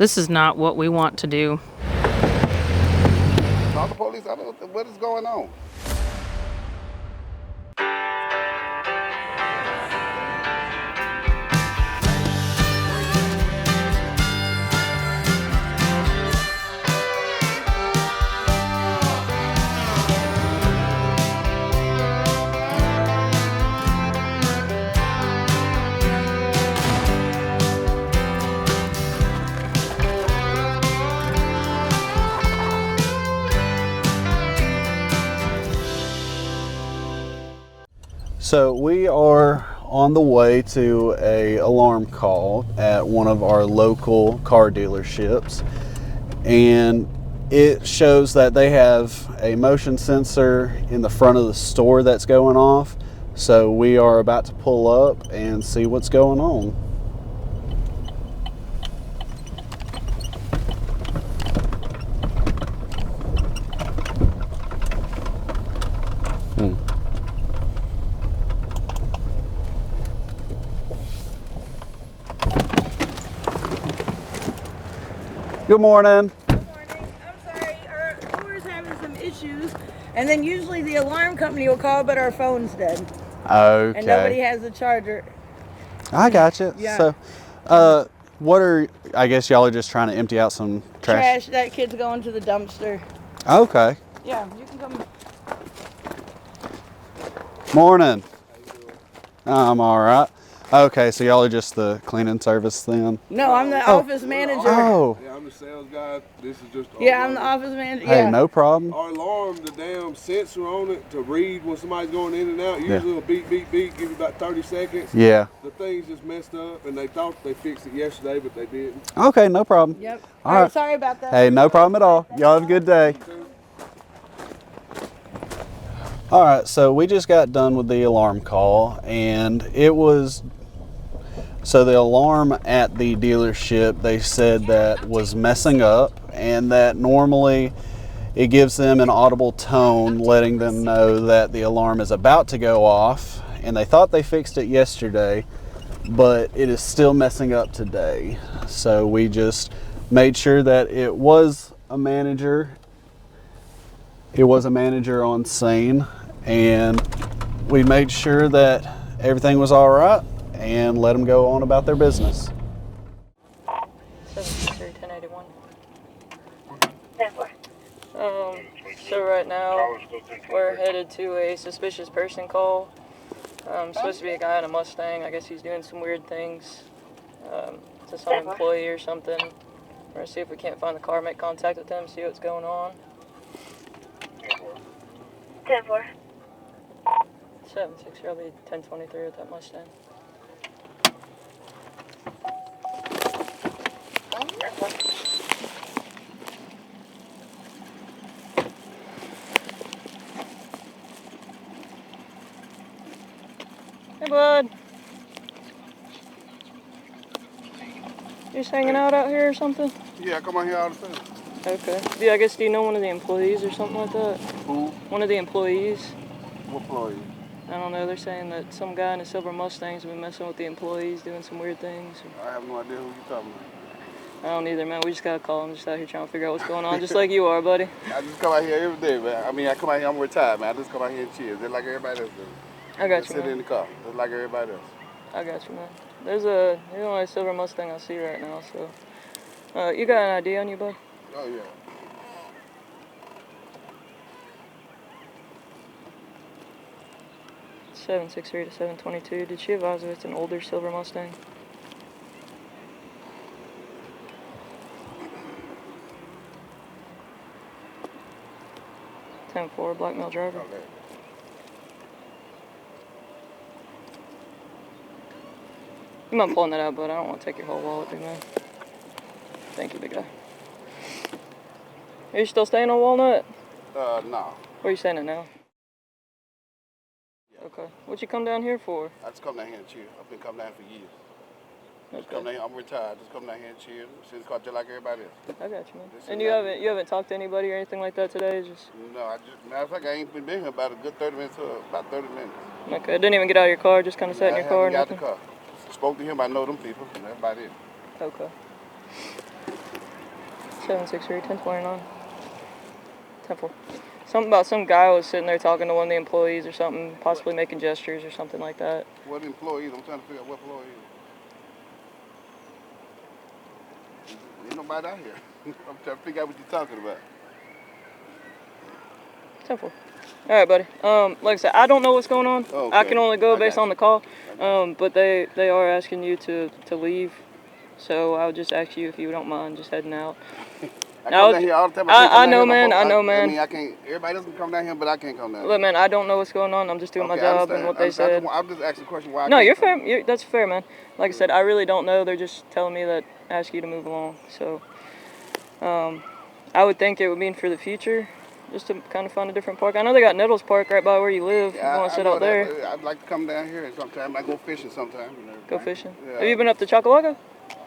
This is not what we want to do. Call the police. I don't know what is going on. So we are on the way to a alarm call at one of our local car dealerships, and it shows that they have a motion sensor in the front of the store that's going off. So we are about to pull up and see what's going on. Good morning. Good morning. I'm sorry, our door's having some issues, and then usually the alarm company will call, but our phone's dead. Okay. And nobody has a charger. I got you. Yeah. So, I guess y'all are just trying to empty out some trash. That kid's going to the dumpster. Okay. Yeah, you can come. Morning. I'm all right. Okay, so y'all are just the cleaning service then? No, I'm the office manager. Oh. Yeah, I'm the sales guy. This is just. Yeah, I'm the office manager. Hey, Yeah. no problem. Our alarm, the damn sensor on it to read when somebody's going in and out. Usually it'll beep, beep, beep, give you about 30 seconds. Yeah. The thing's just messed up, and they thought they fixed it yesterday, but they didn't. Okay, no problem. Yep. All All right, right. sorry about that. Hey, no problem at all. Y'all have a good day. All right, so we just got done with the alarm call, and it was, so the alarm at the dealership, they said that was messing up, and that normally it gives them an audible tone letting them know that the alarm is about to go off, and they thought they fixed it yesterday, but it is still messing up today. So we just made sure that it was a manager. It was a manager on scene, and we made sure that everything was all right and let them go on about their business. 763-1081. So right now we're headed to a suspicious person call. Supposed to be a guy in a Mustang. I guess he's doing some weird things to some employee or something. We're gonna see if we can't find the car, make contact with him, see what's going on. 10-4. 763, I'll be 1023 with that Mustang. Hey, bud. You just hanging out here or something? Yeah, I come out here all the time. Okay. Yeah, I guess, do you know one of the employees or something like that? Who? One of the employees? What employee? I don't know, they're saying that some guy in a silver Mustang's been messing with the employees, doing some weird things. I have no idea who you're talking about. I don't either, man. We just gotta call him, just out here trying to figure out what's going on, just like you are, buddy. I just come out here every day, man. I mean, I come out here, I'm retired, man. I just come out here and chill, just like everybody else does. I got Just you, sit in man. the car, just like everybody else. I got you, man. There's only a silver Mustang I see right now, so. You got an ID on you, bud? Oh, yeah. (763 to 722). Did she advise if it's an older silver Mustang? (10-4), black male driver. Okay. You mind pulling that out, but I don't want to take your whole wallet, big man. Thank you, big guy. Are you still staying on Walnut? No. Where are you staying at now? Okay. What you come down here for? I just come down here and chill. I've been coming down for years. Just Okay. come down here. I'm retired. Just come down here and chill. Sit in the car just like everybody else. I got you, man. This And is you haven't talked to anybody or anything like that today? Just No, matter of fact, I ain't been here about a good 30 minutes to about 30 minutes. okay. Didn't even get out of your car. Just kind of sat in I your car. haven't got Nothing. the car. Spoke to him. I know them people. And that's about it. Okay. 763, 1029. Temple. Something about some guy was sitting there talking to one of the employees or something, possibly making gestures or something like that. What employees? I'm trying to figure out what employees. Ain't nobody out here. I'm trying to figure out what you're talking about. Temple. All right, buddy. Like I said, I don't know what's going on. Okay. I can only go based on the call. But they are asking you to leave. So I would just ask you if you don't mind just heading out. I come down here all the time. I know, man. I know, man. I mean, I can't. Everybody doesn't come down here, but I can't come down here. Look, man, I don't know what's going on. I'm just doing my job and what they said. I'm just asking a question why. No, you're fair. That's fair, man. Like I said, I really don't know. They're just telling me that ask you to move along. So I would think it would mean for the future, just to kind of find a different park. I know they got Nettles Park right by where you live. Yeah, you want to sit out there? I'd like to come down here sometime. I go fishing sometime. Go fishing. Yeah. Have you been up to Chocolaga?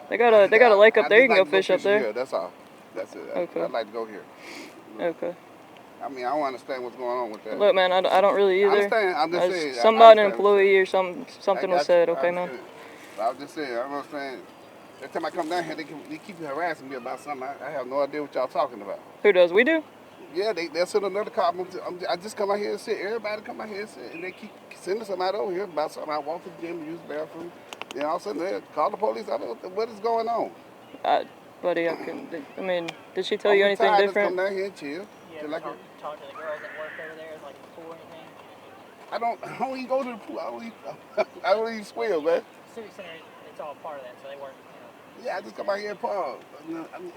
They got a lake up there. You can go fish up there. Yeah, that's all. That's it. Okay. I'd like to go here. Okay. I mean, I don't understand what's going on with that. Look, man, I don't really either. I understand. I'm just saying. Something about an employee or something was said. Okay, man. I was just saying. I don't understand. Every time I come down here, they keep harassing me about something. I have no idea what y'all talking about. Who does? We do? Yeah, they'll send another cop. I just come out here and sit. Everybody come out here and sit. And they keep sending somebody over here about something. I walk to the gym and use the bathroom. Then all of a sudden they call the police. I don't know what is going on. Buddy, I mean, did she tell you anything different? Come down here and chill. Yeah, talk to the girls that work over there, like the pool or anything. I don't even go to the pool. I don't even swim, man. Civic Center, it's all part of that, so they work, Yeah, I just come out here and park.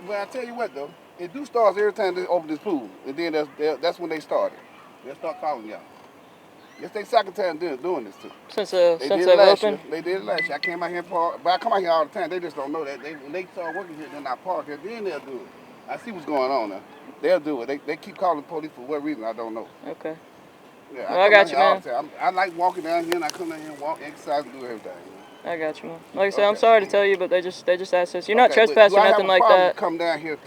Well, I tell you what, though. It do start every time they open this pool. And then that's when they started. They'll start calling y'all. It's their second time doing this, too. Since they've opened? They did it last year. I came out here and park. But I come out here all the time. They just don't know that. When they start working here, then I park here. Then they'll do it. I see what's going on now. They'll do it. They keep calling the police for what reason, I don't know. Okay. Yeah, Well, I got you, man. I like walking down here, and I come down here and walk, exercise, and do everything. I got you, man. Like I said, I'm sorry to tell you, but they just asked us. You're not trespassing or nothing like that. Come down here to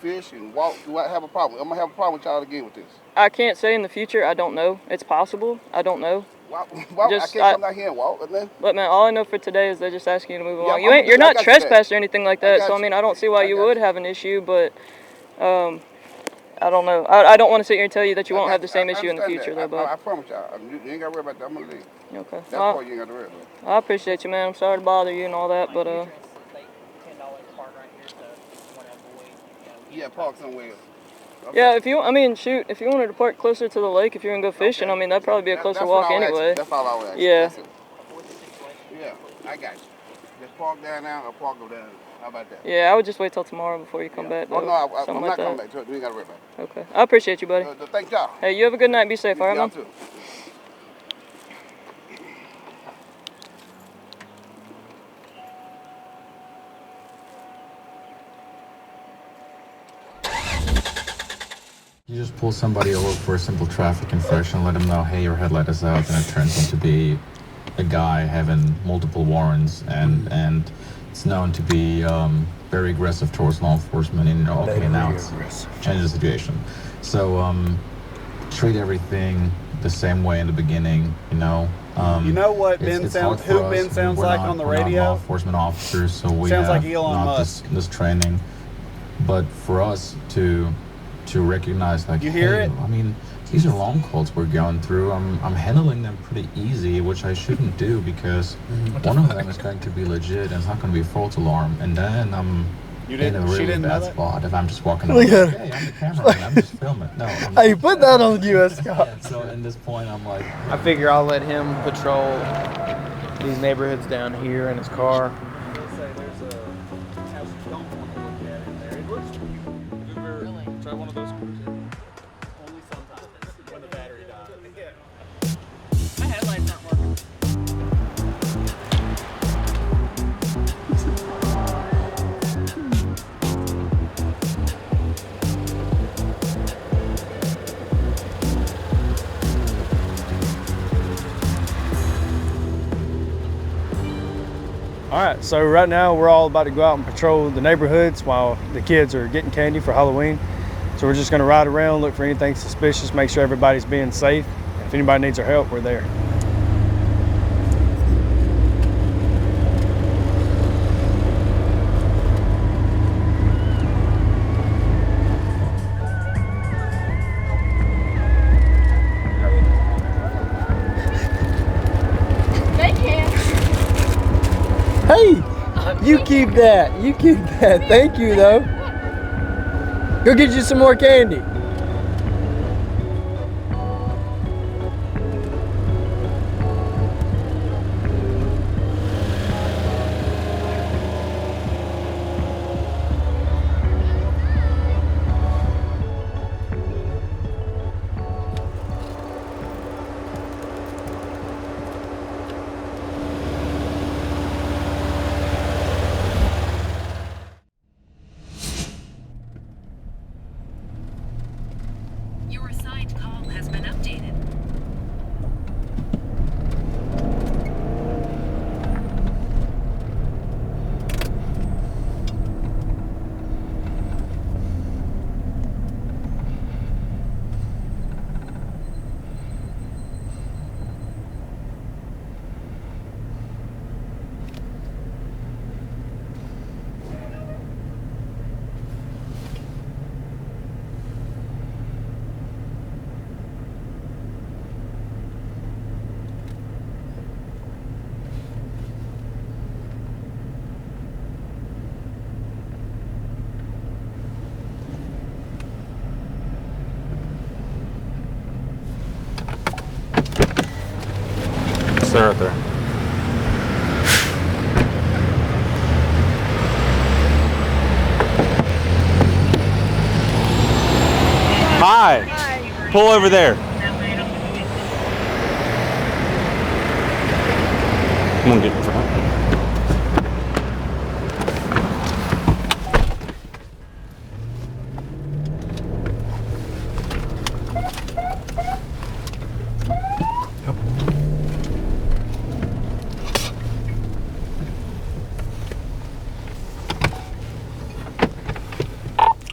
fish and walk. Do I have a problem? I'm gonna have a problem with y'all again with this. I can't say in the future. I don't know. It's possible. I don't know. Why I can't come down here and walk, then? But man, all I know for today is they're just asking you to move along. Yeah, You're not trespassing or anything like that. So I mean, I don't see why you would you. have an issue, but I don't know. I don't want to sit here and tell you that you won't have the same issue in the future, though. But I promise y'all, you ain't got to worry about that. I'm gonna leave. Okay. That's part you ain't got to worry about. I appreciate you, man. I'm sorry to bother you and all that, but They $10 to park right here, so whatever way. Yeah, park somewhere. Okay. yeah, if you wanted to park closer to the lake, if you're gonna go fishing, I mean that'd probably be a closer walk anyway. That's all I was asking. Yeah. Yeah, I got you. Just park down now or park go down. How about that? Yeah, I would just wait till tomorrow before you come back. Oh, though. no, I'm Something not like coming that. back. You ain't got to worry about it. Okay. I appreciate you, buddy. Thank y'all. Hey, you have a good night. Be safe, all right, Y'all man? too. You just pull somebody over for a simple traffic infraction, let them know, hey, your headlight is out, and it turns out to be a guy having multiple warrants, and it's known to be very aggressive towards law enforcement, and okay, now it's changed the situation. So treat everything the same way in the beginning, You know what Ben sounds? Who Ben sounds like on the radio? We're not law enforcement officers, so we Sounds have like Elon not Musk. this training. But for us to recognize, like, You hear hey, it? I mean, these are long calls we're going through. I'm handling them pretty easy, which I shouldn't do because one of them is going to be legit and it's not going to be a false alarm. And then I'm in a really bad spot if I'm just walking over. Hey, I'm the cameraman. I'm just filming. No. Hey, put that on the U.S. cop. Yeah, so at this point, I'm like, I figure I'll let him patrol these neighborhoods down here in his car. Try one of those cruisers. Only sometimes when the battery dies. My headlight's not working. All right, so right now we're all about to go out and patrol the neighborhoods while the kids are getting candy for Halloween. So we're just gonna ride around, look for anything suspicious, make sure everybody's being safe. If anybody needs our help, we're there. keep that. You keep that. Thank you, though. Go get you some more candy. Your assigned call has been updated. They're right there. Hi. Hi. Pull over there. I'm gonna get in front.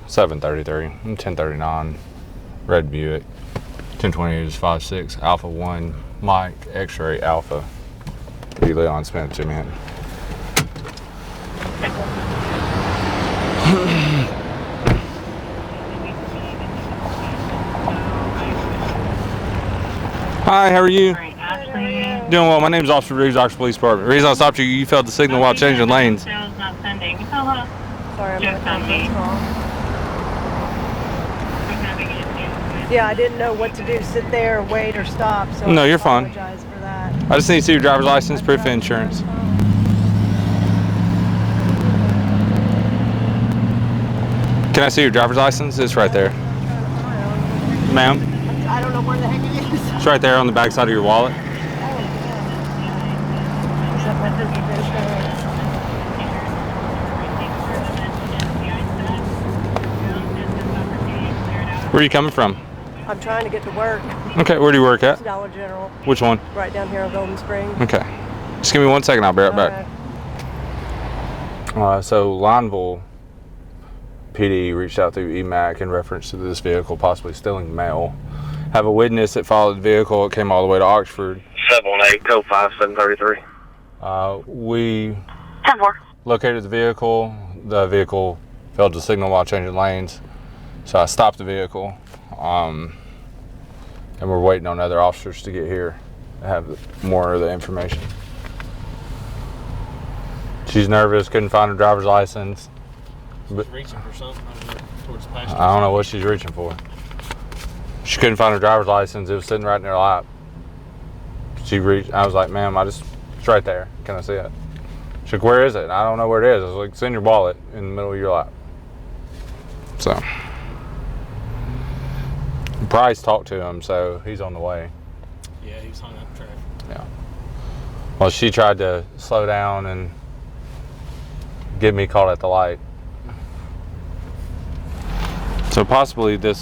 $733, 1039, red Buick, 1020 is 56, Alpha 1, Mike, X-ray Alpha, D. Leon Smith, Jimmy Hinton. Hi, how are you? Doing well. My name is Officer Reeves, Oxford Police Department. The reason I stopped you, you failed the signal while changing lanes. Sorry, I'm Yeah, I didn't know what to do, sit there, wait, or stop, so No, I you're fine. apologize for that. I just need to see your driver's license, proof of insurance. Can I see your driver's license? It's right there. Ma'am? I don't know where the heck it is. It's right there on the back side of your wallet. Is that my proof of insurance? Where are you coming from? I'm trying to get to work. Okay, where do you work at? Dollar General. Which one? Right down here in Golden Springs. Okay. Just give me 1 second, I'll be right back. So Lineville PD reached out through EMAC in reference to this vehicle possibly stealing mail. Have a witness that followed the vehicle. It came all the way to Oxford. 718-05-733. We 10-4. located the vehicle. The vehicle failed to signal while changing lanes. So I stopped the vehicle. And we're waiting on other officers to get here to have more of the information. She's nervous, couldn't find her driver's license. She's reaching for something towards the passenger. I don't know what she's reaching for. She couldn't find her driver's license. It was sitting right in her lap. She reached, I was like, ma'am, it's right there. Can I see it? She's like, where is it? I don't know where it is. I was like, it's in your wallet in the middle of your lap. So, Bryce talked to him, so he's on the way. Yeah, he was hung up traffic. Yeah. Well, she tried to slow down and get me caught at the light. So possibly the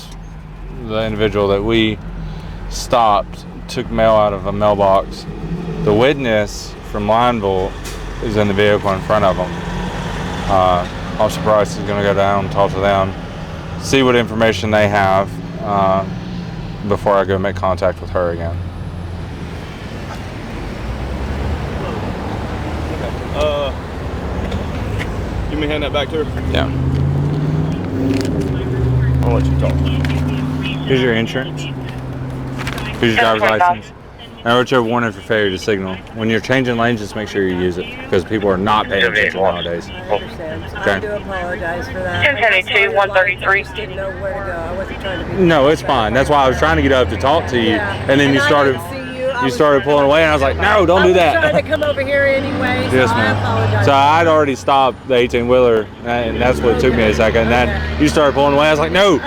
individual that we stopped took mail out of a mailbox. The witness from Lineville is in the vehicle in front of them. Officer Bryce is going to go down and talk to them, see what information they have before I go make contact with her again. You may hand that back to her? Yeah. I'll let you talk. Here's your insurance. Here's your driver's license. Now, what's your warning for failure to signal? When you're changing lanes, just make sure you use it because people are not paying attention nowadays. I understand. Okay. I do apologize for that. 1072-133. I just didn't know where to go. I wasn't trying to be. No, it's fine. That's why I was trying to get up to talk to you, and then you started pulling away, and I was like, no, don't do that. I was trying to come over here anyway, so Yes, I ma'am. apologize. So I'd already stopped the 18-wheeler, and that's what took me a second. And then you started pulling away. I was like, no.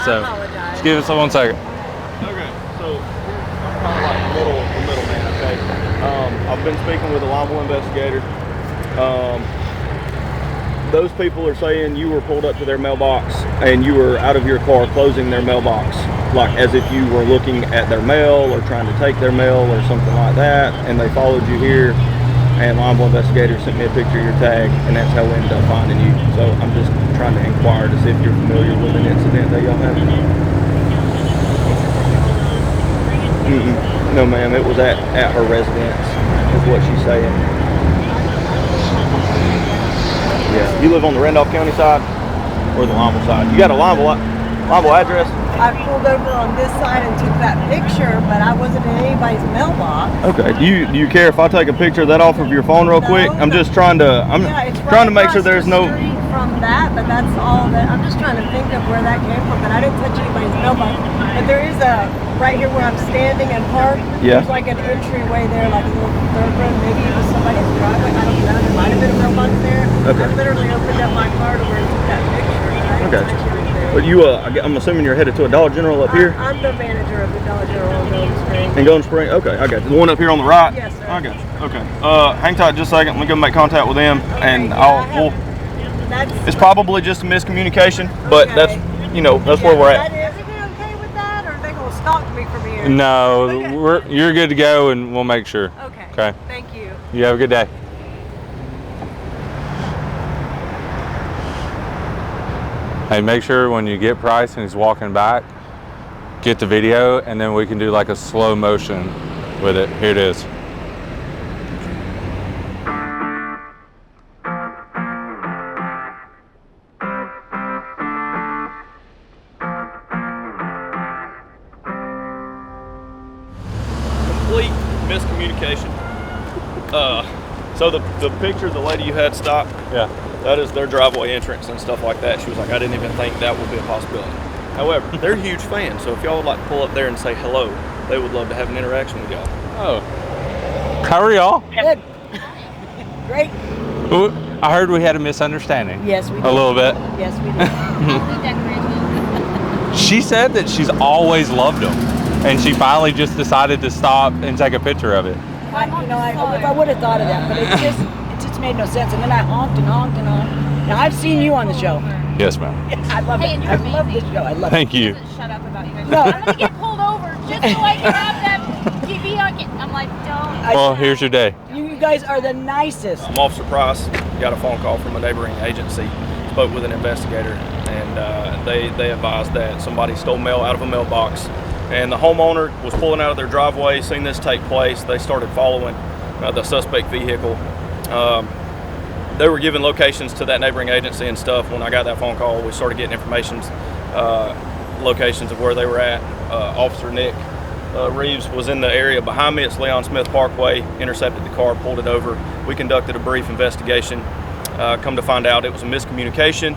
So just give us 1 second. Okay, so I'm kind of like the middleman, okay? I've been speaking with a liable investigator. Those people are saying you were pulled up to their mailbox and you were out of your car closing their mailbox, like as if you were looking at their mail or trying to take their mail or something like that, and they followed you here, and liable investigator sent me a picture of your tag, and that's how we ended up finding you. So I'm just trying to inquire to see if you're familiar with an incident that y'all had. No, ma'am, it was at her residence, is what she's saying. Yeah, you live on the Randolph County side or the Limeville side? You got a Limeville address? I pulled over on this side and took that picture, but I wasn't in anybody's mailbox. Okay. Do you care if I take a picture of that off of your phone real quick? I'm just trying to trying to make sure there's no from that, but that's all that I'm just trying to think of where that came from. But I didn't touch anybody's mailbox. But there is a right here where I'm standing and parked. Yeah. There's like an entryway there, like a little thoroughfare. Maybe it was somebody's driveway. I don't know. There might have been a mailbox there. Okay. I literally opened up my car to where I took that picture. And I didn't touch anything. But you, I'm assuming you're headed to a Dollar General up here? I'm the manager of the Dollar General in Golden Springs. In Golden Spring? Okay, I got you. The one up here on the right? Yes, sir. I got you. Okay. Hang tight just a second. Let me go make contact with them, and it's probably just a miscommunication, but that's where we're at. Is it okay with that, or are they gonna stalk me from here? No, you're good to go, and we'll make sure. Okay. Thank you. You have a good day. Hey, make sure when you get Price and he's walking back, get the video, and then we can do like a slow motion with it. Here it is. Complete miscommunication. So the picture of the lady you had stopped, that is their driveway entrance and stuff like that. She was like, I didn't even think that would be a possibility. However, they're huge fans, so if y'all would like to pull up there and say hello, they would love to have an interaction with y'all. Oh. How are y'all? Good. Great. Ooh, I heard we had a misunderstanding. Yes, we did. A little bit. Yes, we did. She said that she's always loved them, and she finally just decided to stop and take a picture of it. I would have thought of that, but it just made no sense. And then I honked and honked and honked. Now I've seen you on the show. Yes, ma'am. I love it. I love this show. I love it. Thank you. Shut up about you guys. No. I'm gonna get pulled over just so I can have that TV on. I'm like, don't. Well, here's your day. You guys are the nicest. I'm Officer Price. Got a phone call from a neighboring agency. Spoke with an investigator, and they advised that somebody stole mail out of a mailbox. And the homeowner was pulling out of their driveway, seen this take place. They started following the suspect vehicle. They were giving locations to that neighboring agency and stuff. When I got that phone call, we started getting locations of where they were at. Officer Nick Reeves was in the area behind me. It's Leon Smith Parkway, intercepted the car, pulled it over. We conducted a brief investigation. Come to find out it was a miscommunication,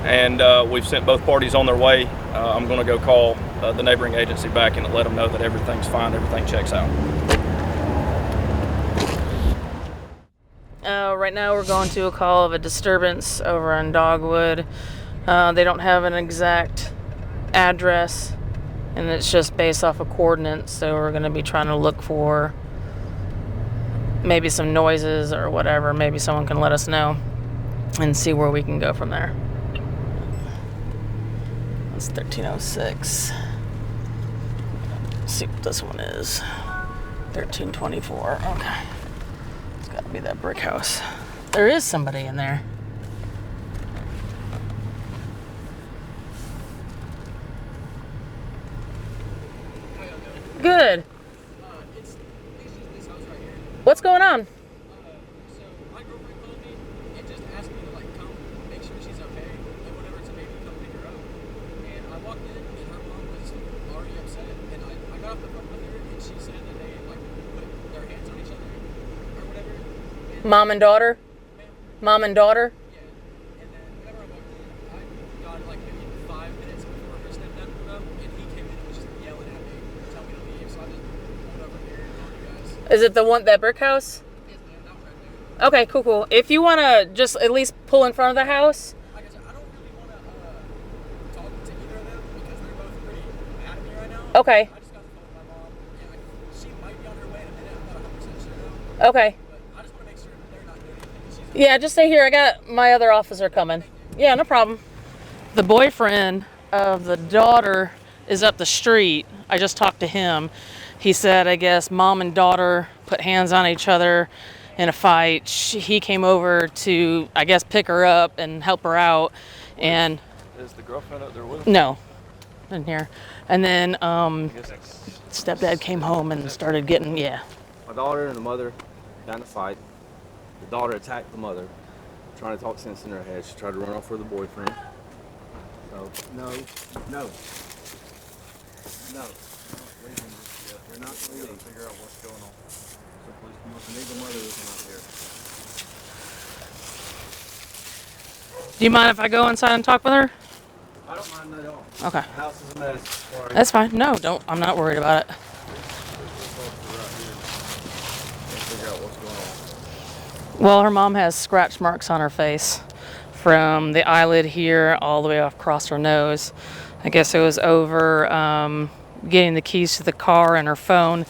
and we've sent both parties on their way. I'm going to go call the neighboring agency back and let them know that everything's fine, everything checks out. Right now we're going to a call of a disturbance over on Dogwood. They don't have an exact address, and it's just based off of coordinates, so we're going to be trying to look for maybe some noises or whatever. Maybe someone can let us know and see where we can go from there. It's 1306. Let's see what this one is. 1324. Okay. It's got to be that brick house. There is somebody in there. Good. What's going on? Mom and daughter? Mom and daughter? Is it the one, that brick house? Okay, cool. If you want to just at least pull in front of the house. Like I said, I don't really want to talk to either of them because they're both pretty mad at me right now. Okay. I just got the phone with my mom. Yeah, she might be on her way in a minute. I'm not 100% sure though. Okay. But I just want to make sure that they're not doing anything. Yeah, just stay here. I got my other officer coming. Yeah, no problem. The boyfriend of the daughter is up the street. I just talked to him. He said, I guess, mom and daughter put hands on each other in a fight. He came over to, I guess, pick her up and help her out. And is the girlfriend up there with him? no, in here. And then stepdad came home and started getting, yeah. My daughter and the mother got in a fight. The daughter attacked the mother, trying to talk sense in her head. She tried to run off with her boyfriend. So, no. We're not leaving. Figure out what's going on. So please come up and leave the mother with him out here. Do you mind if I go inside and talk with her? I don't mind at all. Okay. The house is a mess. Sorry. That's fine. No, don't. I'm not worried about it. Figure out what's going on. Well, her mom has scratch marks on her face from the eyelid here all the way across her nose. I guess it was over getting the keys to the car and her phone.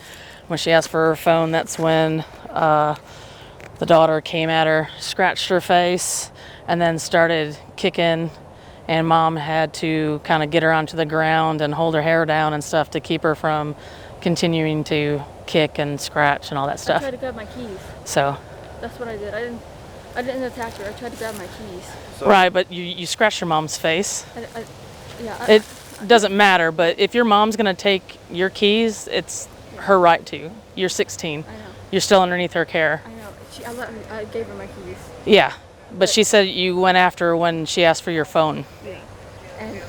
When she asked for her phone, that's when the daughter came at her, scratched her face, and then started kicking. And mom had to kind of get her onto the ground and hold her hair down and stuff to keep her from continuing to kick and scratch and all that stuff. I tried to grab my keys. So. That's what I did. I didn't attack her. I tried to grab my keys. So, right, but you scratched your mom's face. Yeah. It doesn't matter, but if your mom's going to take your keys, it's her right to. You're 16. I know. You're still underneath her care. I know. I gave her my keys. Yeah, but she said you went after her when she asked for your phone. Yeah. And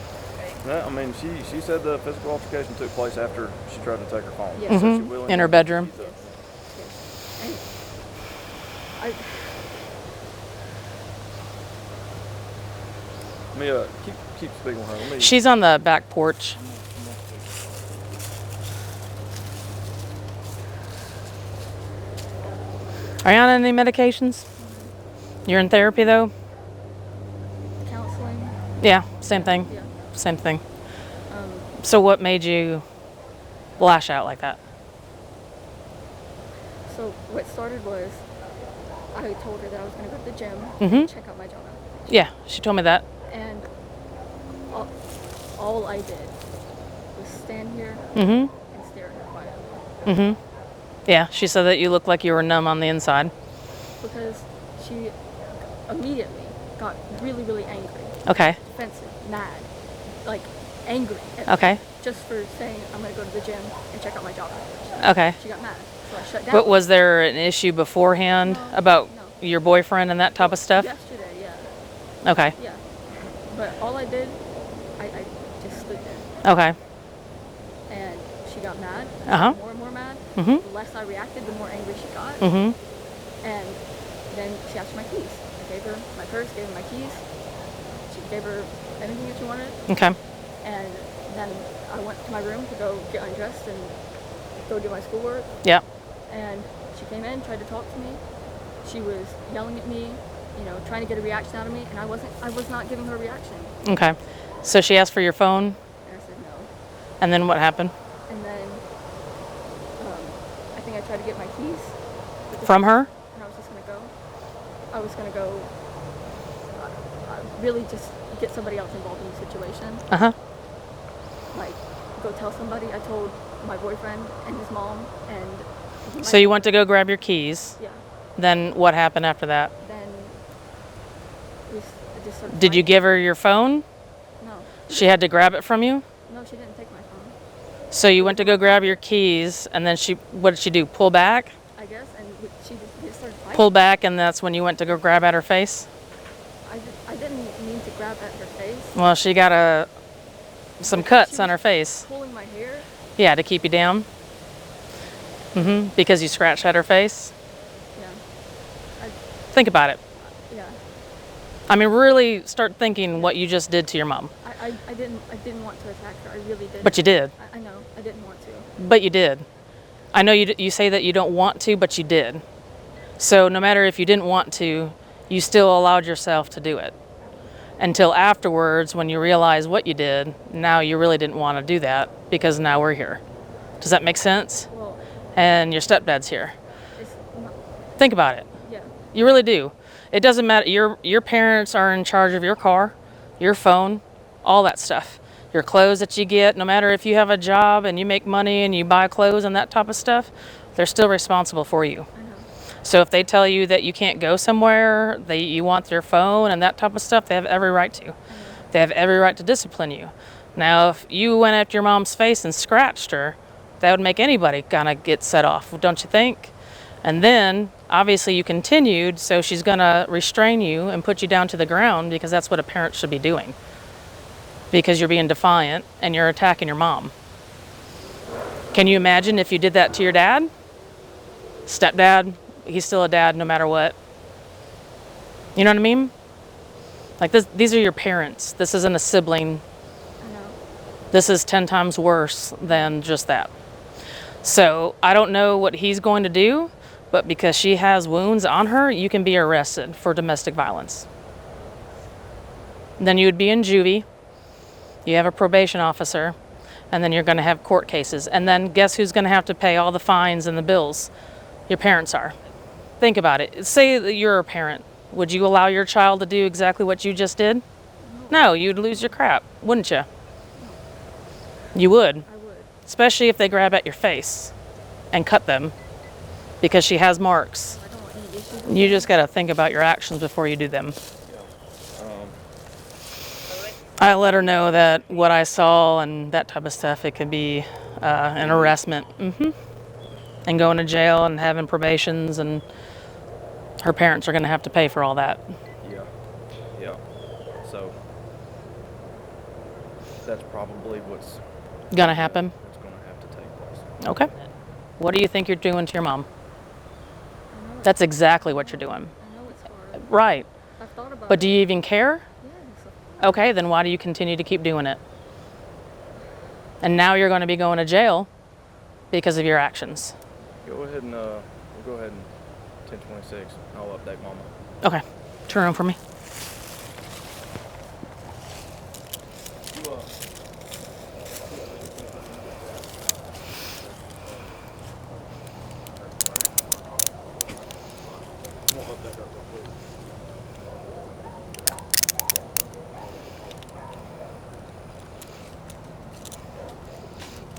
well, I mean, she said the physical altercation took place after she tried to take her phone. Yeah. So In her bedroom. Yes. And Let me keep speaking with her. She's on the back porch. Are you on any medications? You're in therapy though? Counseling? Yeah, same thing. Yeah. Same thing. So what made you lash out like that? So what started was I told her that I was going to go to the gym and check out my job. Yeah, she told me that. And all I did was stand here and stare at her quietly. Yeah, she said that you looked like you were numb on the inside. Because she immediately got really, really angry. Okay. Defensive, mad, like angry. Okay. Just for saying I'm going to go to the gym and check out my job. Okay. She got mad, so I shut down. But was there an issue beforehand about your boyfriend and that type of stuff? Yesterday, yeah. Okay. Yeah. But all I did, I just stood there. Okay. And she got mad. More and more mad. Mhm. The less I reacted, the more angry she got. Mhm. And then she asked for my keys. I gave her my purse, gave her my keys. She gave her anything that she wanted. Okay. And then I went to my room to go get undressed and go do my schoolwork. Yeah. And she came in, tried to talk to me. She was yelling at me, you know, trying to get a reaction out of me, and I was not giving her a reaction. Okay. So she asked for your phone? And I said no. And then what happened? And then I think I tried to get my keys. From her? And I was just going to go. I was going to go really just get somebody else involved in the situation. Uh-huh. Like, go tell somebody. I told my boyfriend and his mom and... So you went to go grab your keys? Yeah. Then what happened after that? Then we just started Did you give her your phone? No. She had to grab it from you? No, she didn't take my phone. So you went to go grab your keys, and then what did she do? Pull back? I guess, and she just started fighting. Pull back, and that's when you went to go grab at her face? I didn't mean to grab at her face. Well, she got some cuts on her face. Pulling my hair. Yeah, to keep you down. Because you scratched at her face. Yeah. Think about it. Yeah. I mean, really start thinking what you just did to your mom. I didn't want to attack her. I really didn't. But you did. I know. I didn't want to. But you did. I know you say that you don't want to, but you did. So no matter if you didn't want to, you still allowed yourself to do it. Until afterwards, when you realize what you did, now you really didn't want to do that because now we're here. Does that make sense? Well, and your stepdad's here. Think about it. Yeah. You really do. It doesn't matter. Your parents are in charge of your car, your phone, all that stuff. Your clothes that you get, no matter if you have a job and you make money and you buy clothes and that type of stuff, they're still responsible for you. So if they tell you that you can't go somewhere, you want your phone and that type of stuff, they have every right to. They have every right to discipline you. Now, if you went after your mom's face and scratched her, that would make anybody kind of get set off, don't you think? And then, obviously, you continued, so she's going to restrain you and put you down to the ground because that's what a parent should be doing. Because you're being defiant and you're attacking your mom. Can you imagine if you did that to your dad? Stepdad? He's still a dad no matter what. You know what I mean? Like these are your parents. This isn't a sibling. This is 10 times worse than just that. So I don't know what he's going to do, but because she has wounds on her, you can be arrested for domestic violence. Then you would be in juvie. You have a probation officer, and then you're going to have court cases. And then guess who's going to have to pay all the fines and the bills? Your parents are. Think about it. Say that you're a parent. Would you allow your child to do exactly what you just did? No, you'd lose your crap, wouldn't you? You would. I would. Especially if they grab at your face and cut them because she has marks. I don't want any issues. You just got to think about your actions before you do them. I let her know that what I saw and that type of stuff, it could be an harassment. And going to jail and having probations, and her parents are going to have to pay for all that. Yeah. So that's probably what's going to happen. It's going to have to take place. Okay. What do you think you're doing to your mom? That's exactly what you're doing. I know it's hard. Right. I've thought about But do you even care? Yes. Okay, then why do you continue to keep doing it? And now you're going to be going to jail because of your actions. Go ahead and we'll go ahead and 1026. I'll update Mama. Okay. Turn around for me.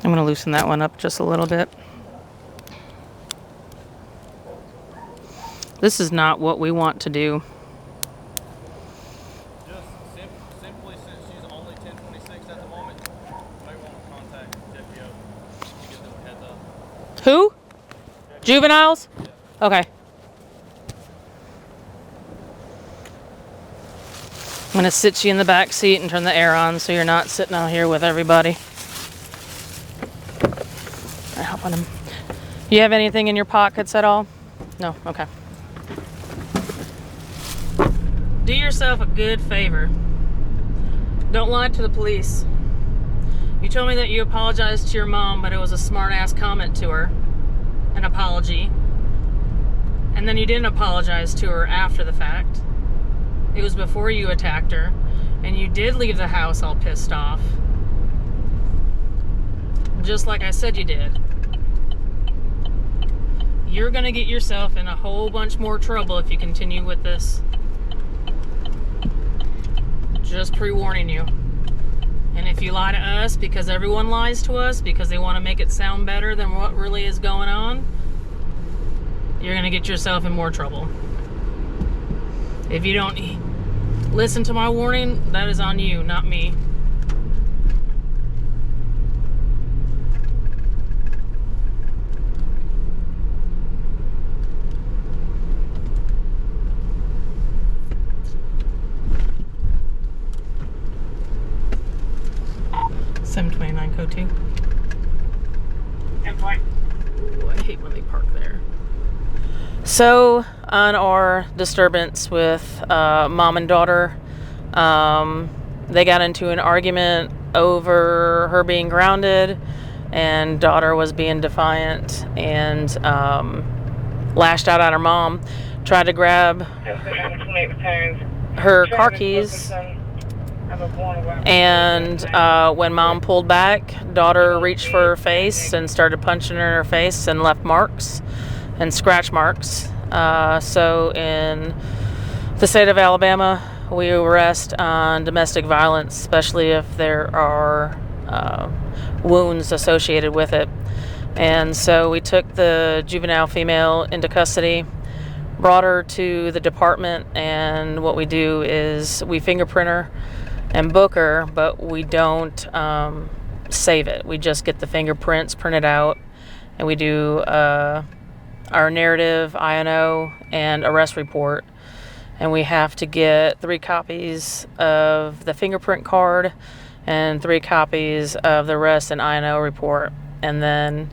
I'm going to loosen that one up just a little bit. This is not what we want to do. Just simply, since she's only 1026 at the moment, you may want to contact JPO to give them a heads up. Who? Juveniles? Yeah. Okay. I'm going to sit you in the back seat and turn the air on so you're not sitting out here with everybody. I'm helping them. You have anything in your pockets at all? No? Okay. Do yourself a good favor. Don't lie to the police. You told me that you apologized to your mom, but it was a smart-ass comment to her. An apology. And then you didn't apologize to her after the fact. It was before you attacked her. And you did leave the house all pissed off. Just like I said you did. You're gonna get yourself in a whole bunch more trouble if you continue with this. Just pre-warning you. And if you lie to us, because everyone lies to us, because they want to make it sound better than what really is going on, you're going to get yourself in more trouble. If you don't listen to my warning, that is on you, not me. $729 code 2. Ooh, I hate when they park there. So on our disturbance with mom and daughter, they got into an argument over her being grounded, and daughter was being defiant and lashed out at her mom, tried to grab her car keys, and when mom pulled back, daughter reached for her face and started punching her in her face and left marks and scratch marks. So in the state of Alabama, we arrest on domestic violence, especially if there are wounds associated with it. And so we took the juvenile female into custody, brought her to the department, and what we do is we fingerprint her and book her, but we don't save it. We just get the fingerprints printed out, and we do our narrative, INO, and arrest report. And we have to get 3 copies of the fingerprint card and 3 copies of the arrest and INO report. And then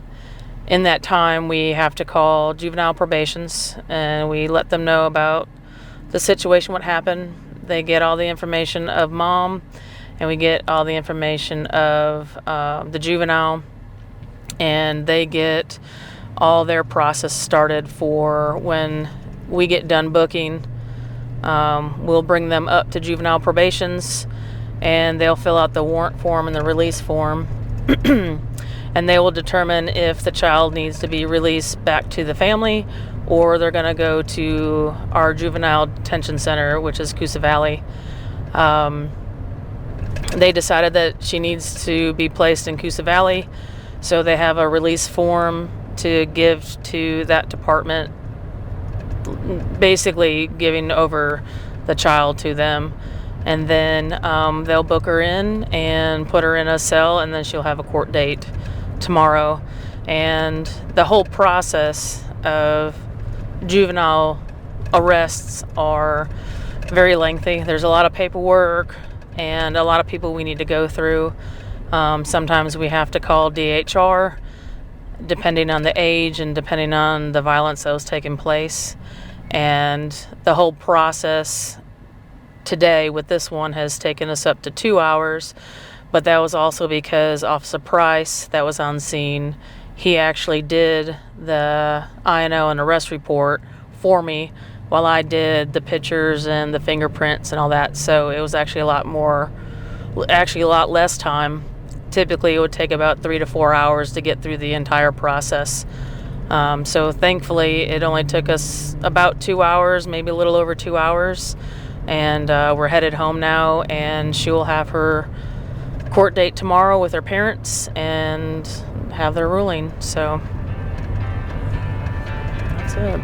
in that time, we have to call juvenile probations, and we let them know about the situation, what happened. They get all the information of mom, and we get all the information of the juvenile, and they get all their process started for when we get done booking. We'll bring them up to juvenile probations, and they'll fill out the warrant form and the release form. And they will determine if the child needs to be released back to the family, or they're going to go to our juvenile detention center, which is Coosa Valley. They decided that she needs to be placed in Coosa Valley, so they have a release form to give to that department, basically giving over the child to them. And then they'll book her in and put her in a cell, and then she'll have a court date tomorrow. And the whole process of juvenile arrests are very lengthy. There's a lot of paperwork and a lot of people we need to go through. Sometimes we have to call DHR, depending on the age and depending on the violence that was taking place. And the whole process today with this one has taken us up to 2 hours, but that was also because Officer Price, that was on scene, he actually did the INO and arrest report for me while I did the pictures and the fingerprints and all that. So it was actually a lot less time. Typically it would take about 3 to 4 hours to get through the entire process. So thankfully it only took us about 2 hours, maybe a little over 2 hours. And we're headed home now, and she will have her court date tomorrow with her parents and have their ruling. So that's it.